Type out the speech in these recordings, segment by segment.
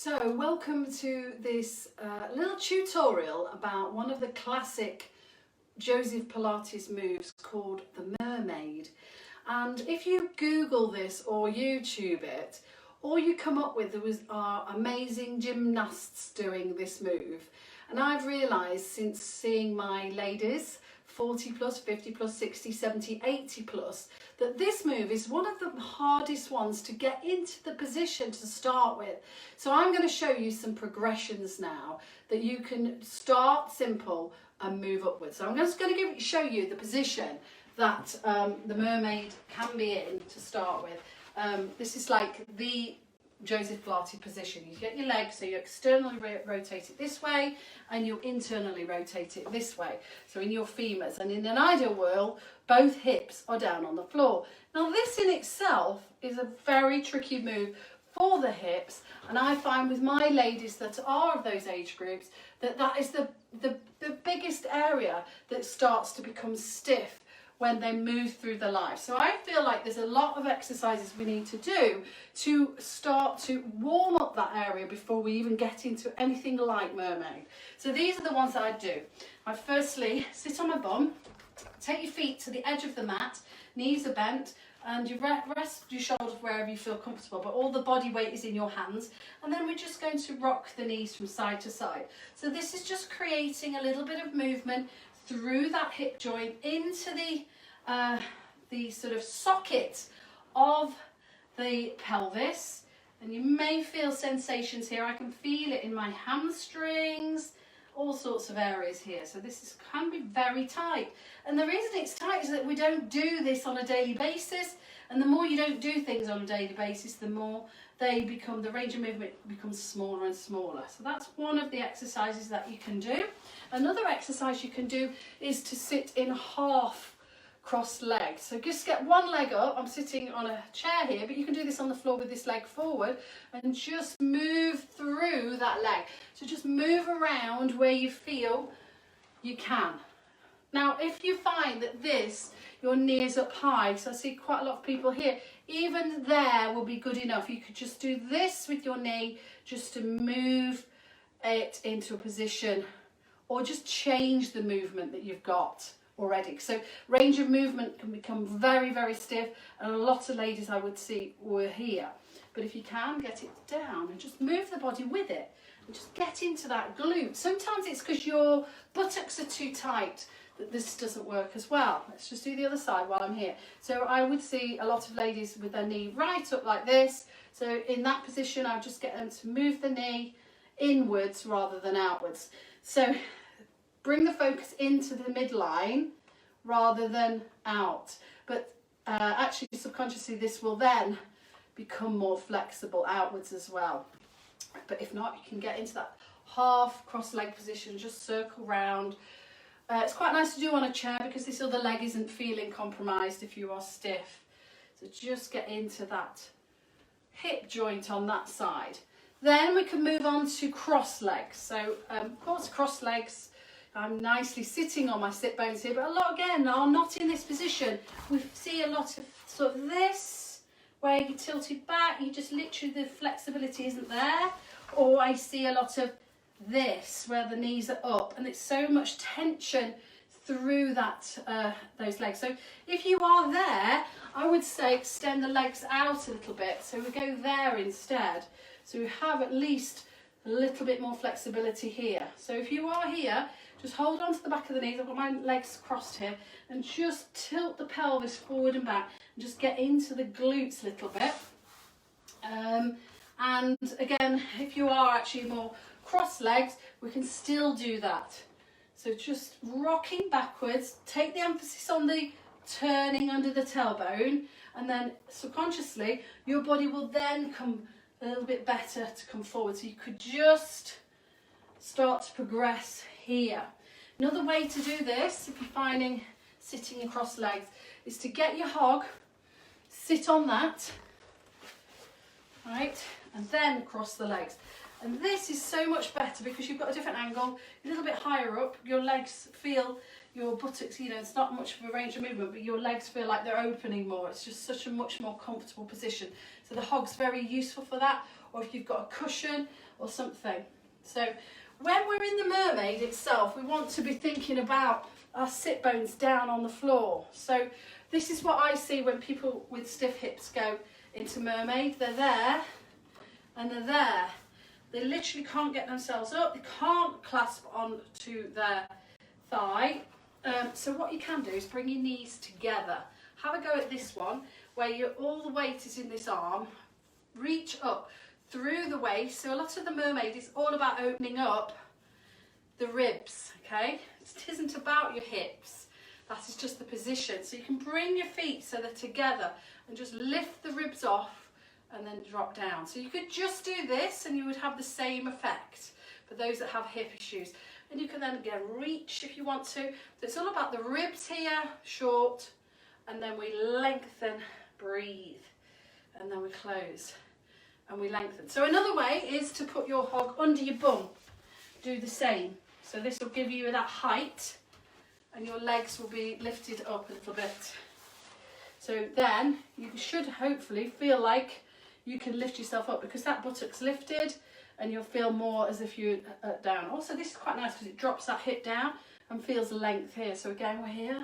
So welcome to this little tutorial about one of the classic Joseph Pilates moves called the Mermaid. And if you Google this or YouTube it, all you come up with are amazing gymnasts doing this move. And I've realised since seeing my ladies 40 plus, 50 plus, 60, 70, 80 plus, that this move is one of the hardest ones to get into the position to start with. So I'm going to show you some progressions now that you can start simple and move upwards. So I'm just going to show you the position that the mermaid can be in to start with. This is like the Joseph Pilates position. You get your legs, so you externally rotate it this way and you internally rotate it this way, so in your femurs, and in an ideal world both hips are down on the floor. Now this in itself is a very tricky move for the hips, and I find with my ladies that are of those age groups that is the biggest area that starts to become stiff when they move through their life. So I feel like there's a lot of exercises we need to do to start to warm up that area before we even get into anything like mermaid. So these are the ones that I do. I firstly sit on my bum, take your feet to the edge of the mat, knees are bent, and you rest your shoulders wherever you feel comfortable, but all the body weight is in your hands, and then we're just going to rock the knees from side to side. So this is just creating a little bit of movement through that hip joint into the sort of socket of the pelvis, and you may feel sensations here. I can feel it in my hamstrings, all sorts of areas here. So this can be very tight, and the reason it's tight is that we don't do this on a daily basis, and the more you don't do things on a daily basis, the more the range of movement becomes smaller and smaller. So that's one of the exercises that you can do. Another exercise you can do is to sit in half crossed legs. So just get one leg up. I'm sitting on a chair here, but you can do this on the floor with this leg forward and just move through that leg. So just move around where you feel you can. Now, if you find that your knee is up high, so I see quite a lot of people here, even there will be good enough. You could just do this with your knee just to move it into a position, or just change the movement that you've got already. So range of movement can become very, very stiff, and a lot of ladies I would see were here. But if you can, get it down and just move the body with it and just get into that glute. Sometimes it's because your buttocks are too tight that this doesn't work as well. Let's just do the other side while I'm here. So I would see a lot of ladies with their knee right up like this. So in that position, I would just get them to move the knee inwards rather than outwards. So bring the focus into the midline rather than out. But actually, subconsciously, this will then become more flexible outwards as well. But if not, you can get into that half cross leg position, just circle round. It's quite nice to do on a chair because this other leg isn't feeling compromised if you are stiff. So just get into that hip joint on that side. Then we can move on to cross legs. So of course, cross legs, I'm nicely sitting on my sit bones here, but a lot again are not in this position. We see a lot of sort of this, where you tilt it back, you just literally, the flexibility isn't there. Or I see a lot of this, where the knees are up, and it's so much tension through that those legs. So if you are there, I would say extend the legs out a little bit. So we go there instead. So we have at least a little bit more flexibility here. So if you are here, just hold on to the back of the knees. I've got my legs crossed here, and just tilt the pelvis forward and back and just get into the glutes a little bit. And again, if you are actually more cross legs, we can still do that. So just rocking backwards, take the emphasis on the turning under the tailbone, and then subconsciously your body will then come a little bit better to come forward. So you could just start to progress here. Another way to do this, if you're finding sitting across legs, is to get your hog, sit on that, right, and then cross the legs. And this is so much better because you've got a different angle, a little bit higher up, your legs feel your buttocks, you know, it's not much of a range of movement, but your legs feel like they're opening more. It's just such a much more comfortable position. So the hog's very useful for that, or if you've got a cushion or something. So when we're in the mermaid itself, we want to be thinking about our sit bones down on the floor. So this is what I see when people with stiff hips go into mermaid. They're there and they're there. They literally can't get themselves up. They can't clasp onto their thigh. So what you can do is bring your knees together. Have a go at this one where all the weight is in this arm. Reach up through the waist. So a lot of the mermaid is all about opening up the ribs, okay? It isn't about your hips. That is just the position. So you can bring your feet so they're together and just lift the ribs off and then drop down. So you could just do this and you would have the same effect for those that have hip issues. And you can then again reach if you want to. So it's all about the ribs here, short, and then we lengthen, breathe, and then we close and we lengthen. So another way is to put your hog under your bum. Do the same. So this will give you that height and your legs will be lifted up a little bit. So then you should hopefully feel like you can lift yourself up because that buttock's lifted and you'll feel more as if you're down. Also, this is quite nice because it drops that hip down and feels length here. So again, we're here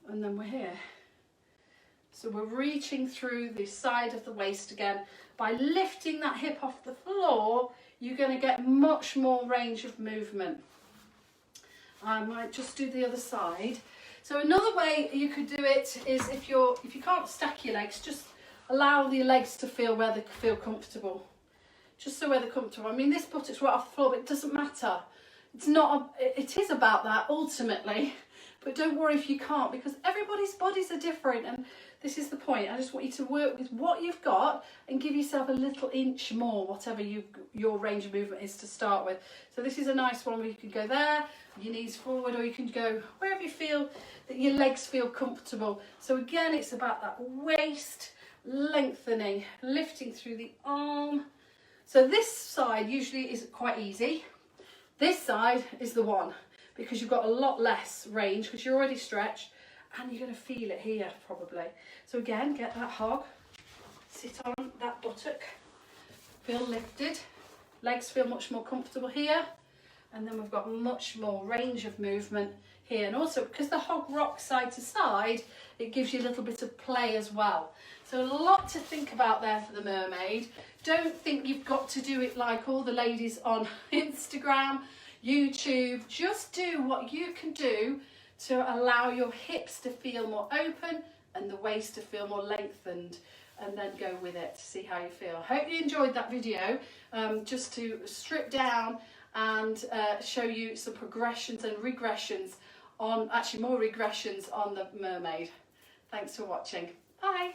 and then we're here. So we're reaching through the side of the waist again. By lifting that hip off the floor, you're going to get much more range of movement. I might just do the other side. So another way you could do it is if you can't stack your legs, just allow your legs to feel where they feel comfortable. Just so where they're comfortable. I mean, this buttock's right off the floor, but it doesn't matter. It is about that ultimately. But don't worry if you can't, because everybody's bodies are different, and this is the point. I just want you to work with what you've got and give yourself a little inch more, whatever your range of movement is to start with. So this is a nice one where you can go there, your knees forward, or you can go wherever you feel that your legs feel comfortable. So again, it's about that waist lengthening, lifting through the arm. So this side usually is quite easy. This side is the one, because you've got a lot less range because you're already stretched and you're going to feel it here probably. So again, get that hog, sit on that buttock, feel lifted, legs feel much more comfortable here, and then we've got much more range of movement here. And also because the hog rocks side to side, it gives you a little bit of play as well. So a lot to think about there for the mermaid. Don't think you've got to do it like all the ladies on Instagram, YouTube. Just do what you can do to allow your hips to feel more open and the waist to feel more lengthened, and then go with it to see how you feel. Hope you enjoyed that video, just to strip down and show you some progressions and regressions on, actually more regressions on the mermaid. Thanks for watching. Bye.